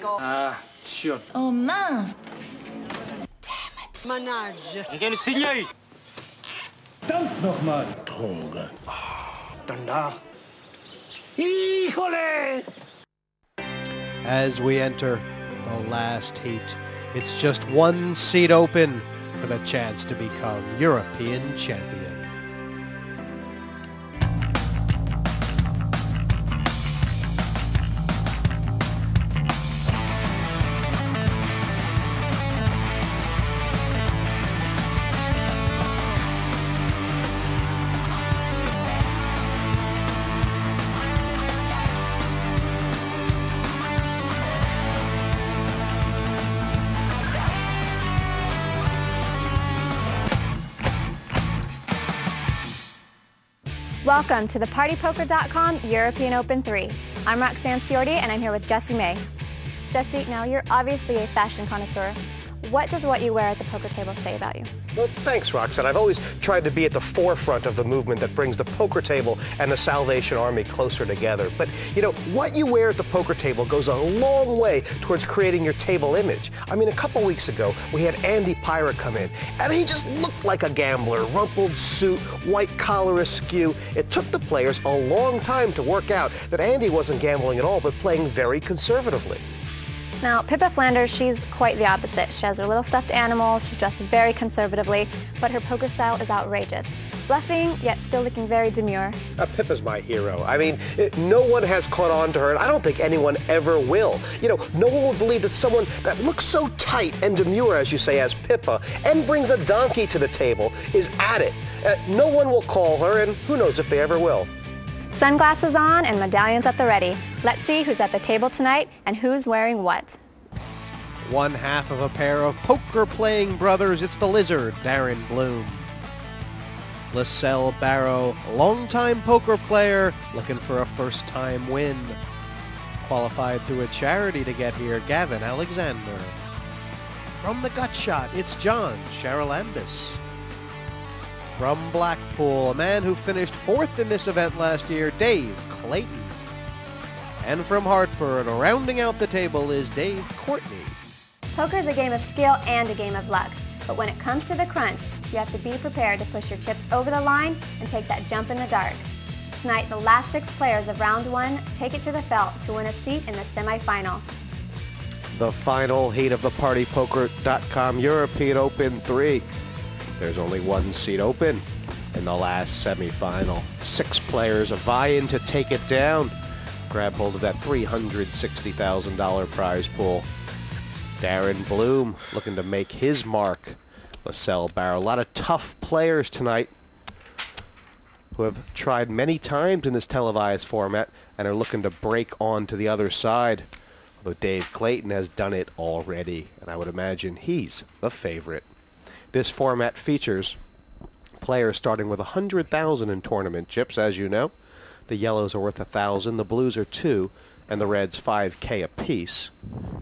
Ah, shit. Oh mince. Damn it. Manage. Geen signé. Dank nochmal. Droge. Danach. Híjole! As we enter the last heat, it's just one seat open for the chance to become European champion. Welcome to the PartyPoker.com European Open 3. I'm Roxanne Ciordi and I'm here with Jesse May. Jesse, now you're obviously a fashion connoisseur. What does what you wear at the poker table say about you? Well, thanks, Roxanne. I've always tried to be at the forefront of the movement that brings the poker table and the Salvation Army closer together. But, you know, what you wear at the poker table goes a long way towards creating your table image. I mean, a couple weeks ago, we had Andy Pyra come in, and he just looked like a gambler. Rumpled suit, white collar askew. It took the players a long time to work out that Andy wasn't gambling at all, but playing very conservatively. Now, Pippa Flanders, she's quite the opposite. She has her little stuffed animals, she's dressed very conservatively, but her poker style is outrageous. Bluffing, yet still looking very demure. Pippa's my hero. I mean, no one has caught on to her, and I don't think anyone ever will. You know, no one would believe that someone that looks so tight and demure, as you say, as Pippa, and brings a donkey to the table, is at it. No one will call her, and who knows if they ever will. Sunglasses on and medallions at the ready. Let's see who's at the table tonight and who's wearing what. One half of a pair of poker-playing brothers, it's the Lizard, Darren Bloom. Lascelles Barrow, longtime poker player, looking for a first-time win. Qualified through a charity to get here, Gavin Alexander. From the Gut Shot, it's John Charalambous. From Blackpool, a man who finished 4th in this event last year, Dave Clayton. And from Hartford, rounding out the table is Dave Courtney. Poker is a game of skill and a game of luck, but when it comes to the crunch, you have to be prepared to push your chips over the line and take that jump in the dark. Tonight, the last 6 players of round 1 take it to the felt to win a seat in the semifinal. The final heat of the PartyPoker.com European Open 3. There's only one seat open in the last semifinal. 6 players vying to take it down. Grab hold of that $360,000 prize pool. Darren Bloom looking to make his mark. Lascelles Barrow. A lot of tough players tonight who have tried many times in this televised format and are looking to break on to the other side. Although Dave Clayton has done it already, and I would imagine he's the favorite. This format features players starting with $100,000 in tournament chips, as you know. The yellows are worth $1,000, the blues are $2,000, and the reds $5K apiece.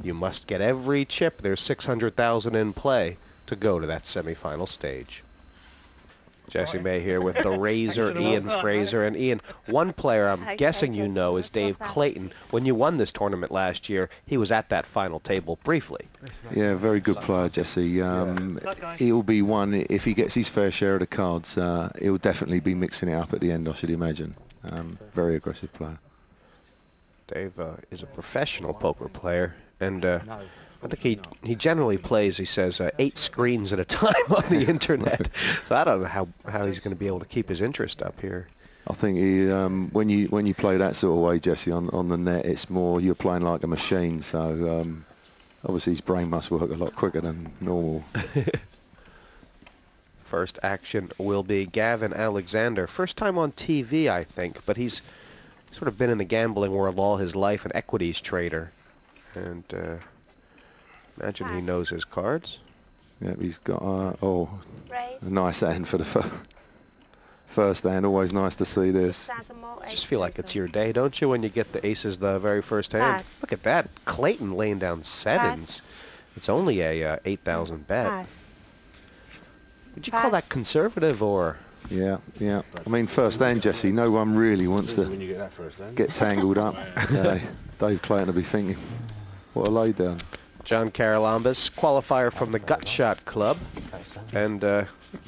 You must get every chip. There's $600,000 in play to go to that semifinal stage. Jesse May here with the Razor, Ian Fraser. And Ian, one player I'm guessing you know is Dave Clayton. When you won this tournament last year, he was at that final table briefly. Yeah, very good player, Jesse. He'll be one, if he gets his fair share of the cards, he'll definitely be mixing it up at the end, I should imagine. Very aggressive player. Dave is a professional poker player, and I think he generally plays, he says, 8 screens at a time on the internet. So I don't know how he's going to be able to keep his interest up here. I think he, when you play that sort of way, Jesse, on the net, it's more you're playing like a machine. So obviously his brain must work a lot quicker than normal. First action will be Gavin Alexander. First time on TV, I think, but he's sort of been in the gambling world all his life, an equities trader. And imagine he knows his cards. Yeah, he's got, a nice hand for the first hand. Always nice to see this. I just feel like it's your day, don't you, when you get the aces the very first hand? Look at that. Clayton laying down 7s. It's only a 8,000 bet. Would you call that conservative or? Yeah. I mean, first hand, Jesse, no one really wants to get tangled up. Dave Clayton will be thinking, What a lay down. John Charalambous, qualifier from the Gutshot Club, and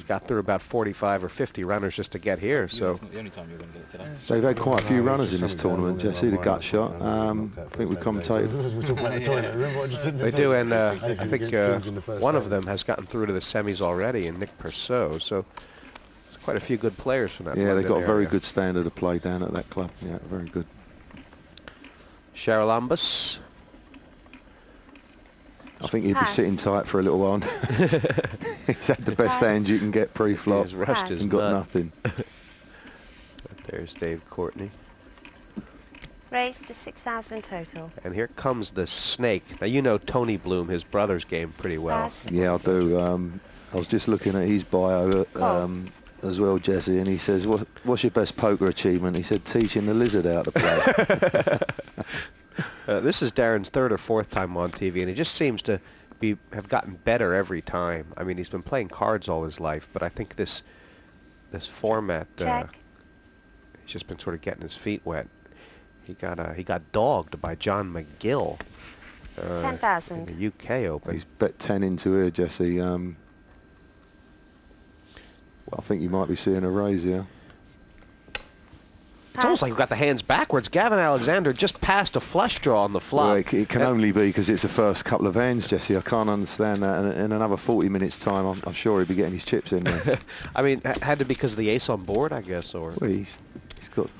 got through about 45 or 50 runners just to get here. So They've had quite a few runners in this tournament, Jesse, the Gutshot. I think we commentated. they do, and I think one of them has gotten through to the semis already, and Nick Perceau. So there's quite a few good players from that. Yeah, they've London got a very area. good standard of play down at that club. Yeah, very good. Charalambous. I think he'll be Pass. sitting tight for a little while. He's had the best Pass. hand you can get pre-flop. He's rushed his and got nut. nothing. There's Dave Courtney. Race to 6,000 total. And here comes the snake. Now, you know Tony Bloom, his brother's game, pretty well. Pass. Yeah, I do. I was just looking at his bio as well, Jesse, and he says, what's your best poker achievement? He said, teaching the lizard how to play. This is Darren's third or fourth time on TV, and he just seems to have gotten better every time. I mean, he's been playing cards all his life, but I think this format, Check. he's just been sort of getting his feet wet. He got dogged by John McGill 10,000. in the UK Open. He's bet 10 into here, Jesse. Well, I think you might be seeing a raise here. It's almost like you've got the hands backwards. Gavin Alexander just passed a flush draw on the flop. Well, it can only be because it's the first couple of hands, Jesse. I can't understand that. And in another 40 minutes' time, I'm sure he'll be getting his chips in there. I mean, had to be because of the ace on board, I guess, or Well, he's got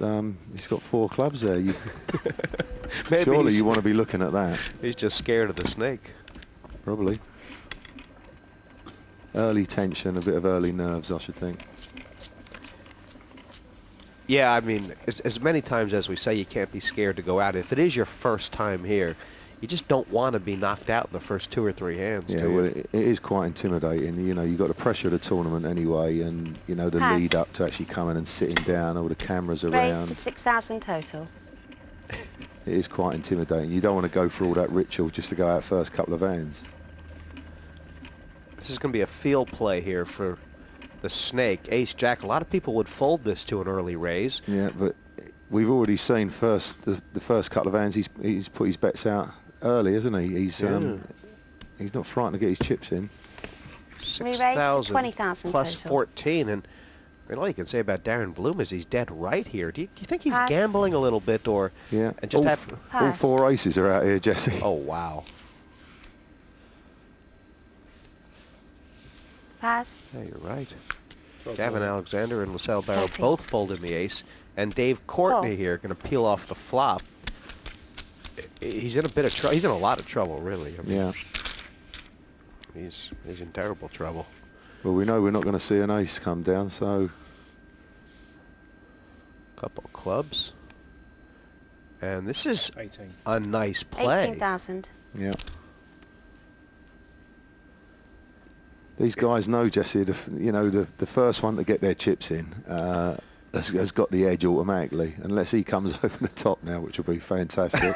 4 clubs there. maybe Surely you want to be looking at that. he's just scared of the snake. Probably. Early tension, a bit of early nerves, I should think. Yeah, I mean, as many times as we say you can't be scared to go out, if it is your first time here, you just don't want to be knocked out in the first 2 or 3 hands. Yeah, do you? well, it is quite intimidating. You know, you've got the pressure of the tournament anyway, and, you know, the Pass. lead up to actually coming and sitting down, all the cameras Race around. to 6,000 total. It is quite intimidating. You don't want to go through all that ritual just to go out first couple of hands. This is going to be a field play here for the snake. Ace Jack. A lot of people would fold this to an early raise. Yeah, but we've already seen the first couple of hands. He's put his bets out early, hasn't he? He's not frightened to get his chips in. Re-raise to 6,000 20,000 plus total. 14, and I mean, all you can say about Darren Bloom is he's dead right here. Do you think he's Pass. gambling a little bit, or Yeah, and just all, have? all Pass. 4 aces are out here, Jesse. Oh wow! Pass. Yeah, you're right. Gavin Alexander and LaSalle Barrow 30. both folded the ace, and Dave Courtney Call. here going to peel off the flop. He's in a bit of trouble. He's in a lot of trouble, really. I mean, Yeah. he's in terrible trouble. Well, we know we're not going to see an ace come down, so Couple of clubs, and this is 18. a nice play. 18,000. yeah. These guys know, Jesse. The first one to get their chips in has got the edge automatically, unless he comes over the top now, which will be fantastic.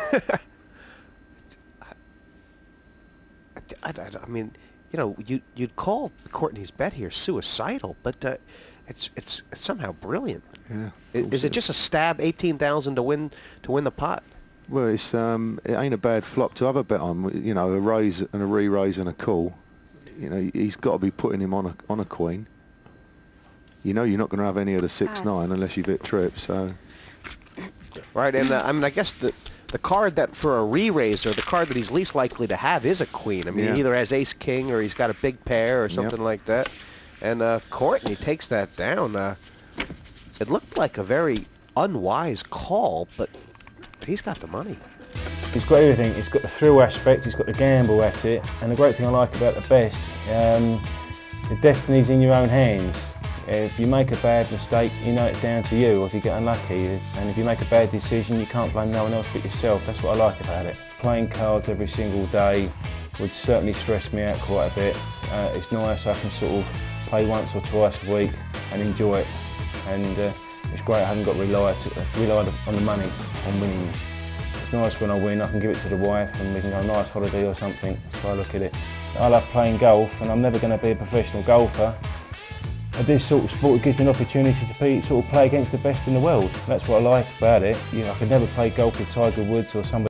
I mean, you know, you'd call Courtney's bet here suicidal, but it's somehow brilliant. Yeah. Is it just a stab 18,000 to win the pot? Well, it ain't a bad flop to have a bet on. You know, a raise and a re-raise and a call. You know, he's got to be putting him on a queen. You know, you're not going to have any of the 6-9 unless you've hit trips. So, Right, and I mean, I guess the card that for a re-raiser, the card that he's least likely to have is a queen. I mean, Yeah. he either has ace-king or he's got a big pair or something like that. And Courtney takes that down. It looked like a very unwise call, but he's got the money. He's got everything. He's got the thrill aspect, he's got the gamble at it, and the great thing I like about the best, the destiny's in your own hands. If you make a bad mistake, you know it's down to you, or if you get unlucky. And if you make a bad decision, you can't blame no one else but yourself. That's what I like about it. Playing cards every single day would certainly stress me out quite a bit. It's nice I can sort of play once or twice a week and enjoy it. And it's great I haven't got to rely on the money, on winnings. It's nice when I win, I can give it to the wife and we can go on a nice holiday or something. That's how I look at it. I love playing golf and I'm never going to be a professional golfer. But this sort of sport gives me an opportunity to sort of play against the best in the world. That's what I like about it. I could never play golf with Tiger Woods or somebody